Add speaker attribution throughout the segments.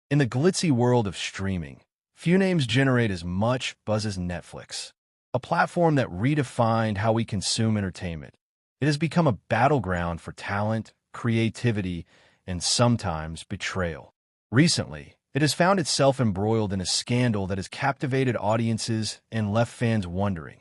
Speaker 1: In the glitzy world of streaming, few names generate as much buzz as Netflix, a platform that redefined how we consume entertainment. It has become a battleground for talent, creativity, and sometimes betrayal. Recently, it has found itself embroiled in a scandal that has captivated audiences and left fans wondering,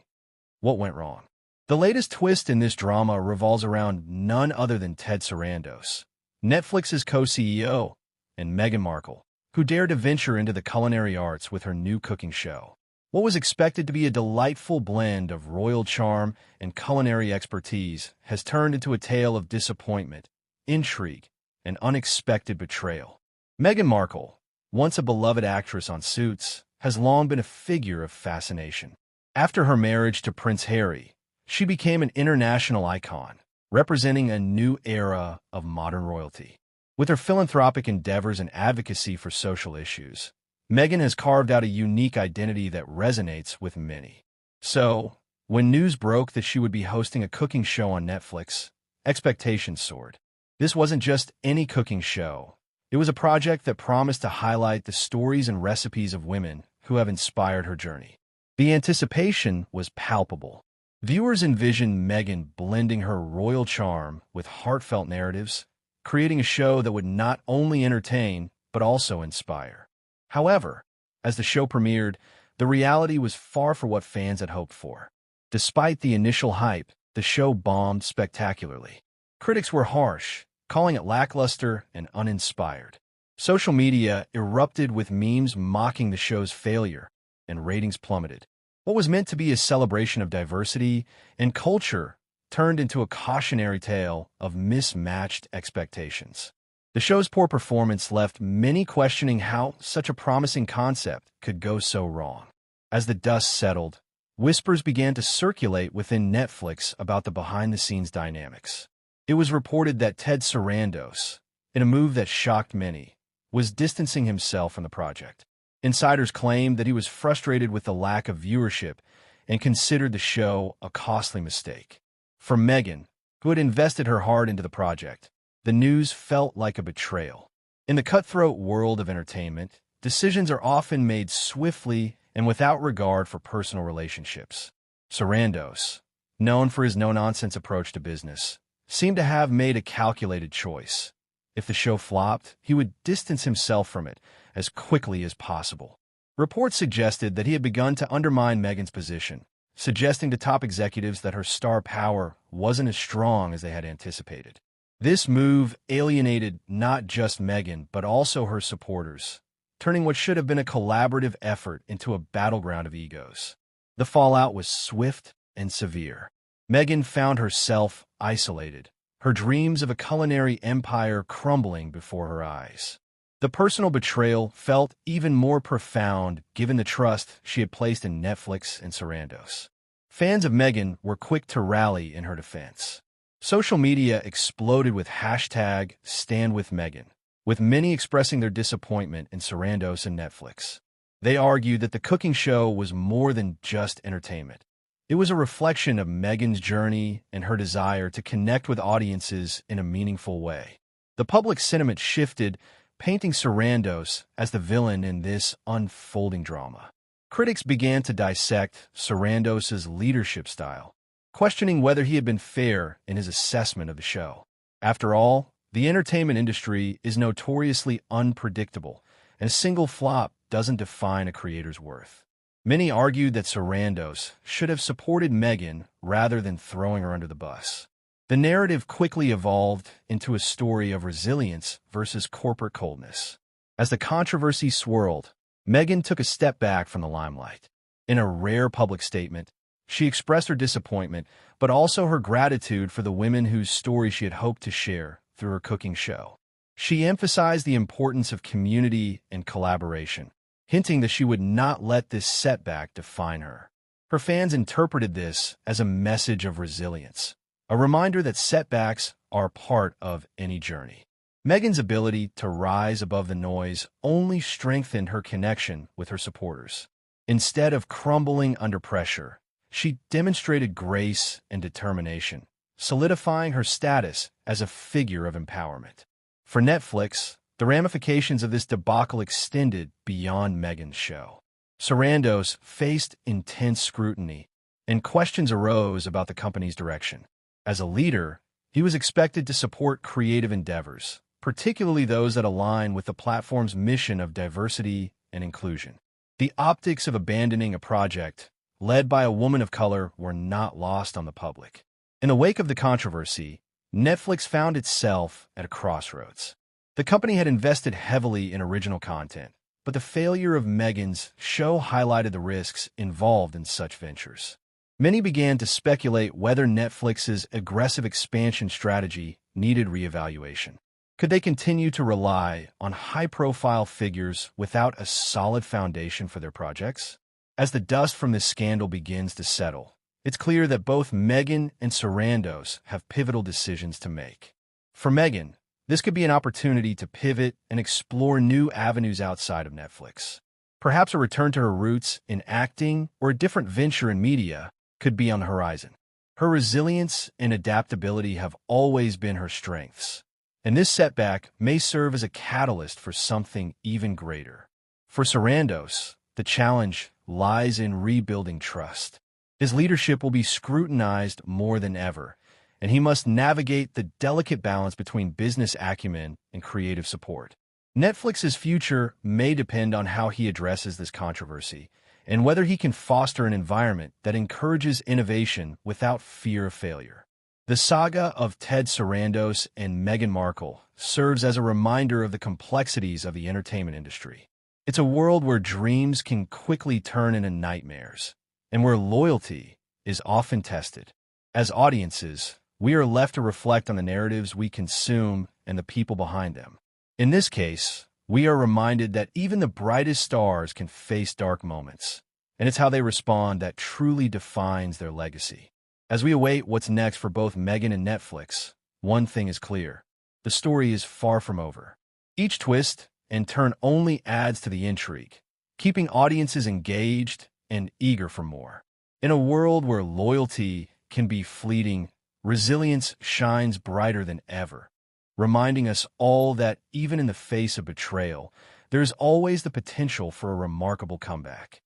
Speaker 1: what went wrong? The latest twist in this drama revolves around none other than Ted Sarandos, Netflix's co-CEO, and Meghan Markle, who dared to venture into the culinary arts with her new cooking show. What was expected to be a delightful blend of royal charm and culinary expertise has turned into a tale of disappointment, intrigue, and unexpected betrayal. Meghan Markle, once a beloved actress on Suits, has long been a figure of fascination. After her marriage to Prince Harry, she became an international icon, representing a new era of modern royalty. With her philanthropic endeavors and advocacy for social issues, Meghan has carved out a unique identity that resonates with many. So, when news broke that she would be hosting a cooking show on Netflix, expectations soared. This wasn't just any cooking show. It was a project that promised to highlight the stories and recipes of women who have inspired her journey. The anticipation was palpable. Viewers envisioned Meghan blending her royal charm with heartfelt narratives, creating a show that would not only entertain, but also inspire. However, as the show premiered, the reality was far from what fans had hoped for. Despite the initial hype, the show bombed spectacularly. Critics were harsh, calling it lackluster and uninspired. Social media erupted with memes mocking the show's failure, and ratings plummeted. What was meant to be a celebration of diversity and culture turned into a cautionary tale of mismatched expectations. The show's poor performance left many questioning how such a promising concept could go so wrong. As the dust settled, whispers began to circulate within Netflix about the behind-the-scenes dynamics. It was reported that Ted Sarandos, in a move that shocked many, was distancing himself from the project. Insiders claimed that he was frustrated with the lack of viewership and considered the show a costly mistake. For Meghan, who had invested her heart into the project, the news felt like a betrayal. In the cutthroat world of entertainment, decisions are often made swiftly and without regard for personal relationships. Sarandos, known for his no-nonsense approach to business, seemed to have made a calculated choice. If the show flopped, he would distance himself from it as quickly as possible. Reports suggested that he had begun to undermine Meghan's position, suggesting to top executives that her star power wasn't as strong as they had anticipated. This move alienated not just Meghan, but also her supporters, turning what should have been a collaborative effort into a battleground of egos. The fallout was swift and severe. Meghan found herself isolated, her dreams of a culinary empire crumbling before her eyes. The personal betrayal felt even more profound given the trust she had placed in Netflix and Sarandos. Fans of Meghan were quick to rally in her defense. Social media exploded with #StandWithMeghan, with many expressing their disappointment in Sarandos and Netflix. They argued that the cooking show was more than just entertainment. It was a reflection of Meghan's journey and her desire to connect with audiences in a meaningful way. The public sentiment shifted, painting Sarandos as the villain in this unfolding drama. Critics began to dissect Sarandos's leadership style, questioning whether he had been fair in his assessment of the show. After all, the entertainment industry is notoriously unpredictable, and a single flop doesn't define a creator's worth. Many argued that Sarandos should have supported Meghan rather than throwing her under the bus. The narrative quickly evolved into a story of resilience versus corporate coldness. As the controversy swirled, Meghan took a step back from the limelight. In a rare public statement, she expressed her disappointment, but also her gratitude for the women whose story she had hoped to share through her cooking show. She emphasized the importance of community and collaboration, hinting that she would not let this setback define her. Her fans interpreted this as a message of resilience, a reminder that setbacks are part of any journey. Meghan's ability to rise above the noise only strengthened her connection with her supporters. Instead of crumbling under pressure, she demonstrated grace and determination, solidifying her status as a figure of empowerment. For Netflix, The ramifications of this debacle extended beyond Meghan's show. Sarandos faced intense scrutiny, and questions arose about the company's direction. As a leader, he was expected to support creative endeavors, particularly those that align with the platform's mission of diversity and inclusion. The optics of abandoning a project led by a woman of color were not lost on the public. In the wake of the controversy, Netflix found itself at a crossroads. The company had invested heavily in original content, but the failure of Meghan's show highlighted the risks involved in such ventures. Many began to speculate whether Netflix's aggressive expansion strategy needed reevaluation. Could they continue to rely on high-profile figures without a solid foundation for their projects? As the dust from this scandal begins to settle, it's clear that both Meghan and Sarandos have pivotal decisions to make. For Meghan, this could be an opportunity to pivot and explore new avenues outside of Netflix. Perhaps a return to her roots in acting or a different venture in media could be on the horizon. Her resilience and adaptability have always been her strengths, and this setback may serve as a catalyst for something even greater. For Sarandos, the challenge lies in rebuilding trust. His leadership will be scrutinized more than ever, and he must navigate the delicate balance between business acumen and creative support. Netflix's future may depend on how he addresses this controversy and whether he can foster an environment that encourages innovation without fear of failure. The saga of Ted Sarandos and Meghan Markle serves as a reminder of the complexities of the entertainment industry. It's a world where dreams can quickly turn into nightmares, and where loyalty is often tested. As audiences, we are left to reflect on the narratives we consume and the people behind them. In this case, we are reminded that even the brightest stars can face dark moments, and it's how they respond that truly defines their legacy. As we await what's next for both Meghan and Netflix, one thing is clear: the story is far from over. Each twist and turn only adds to the intrigue, keeping audiences engaged and eager for more. In a world where loyalty can be fleeting, resilience shines brighter than ever, reminding us all that even in the face of betrayal, there is always the potential for a remarkable comeback.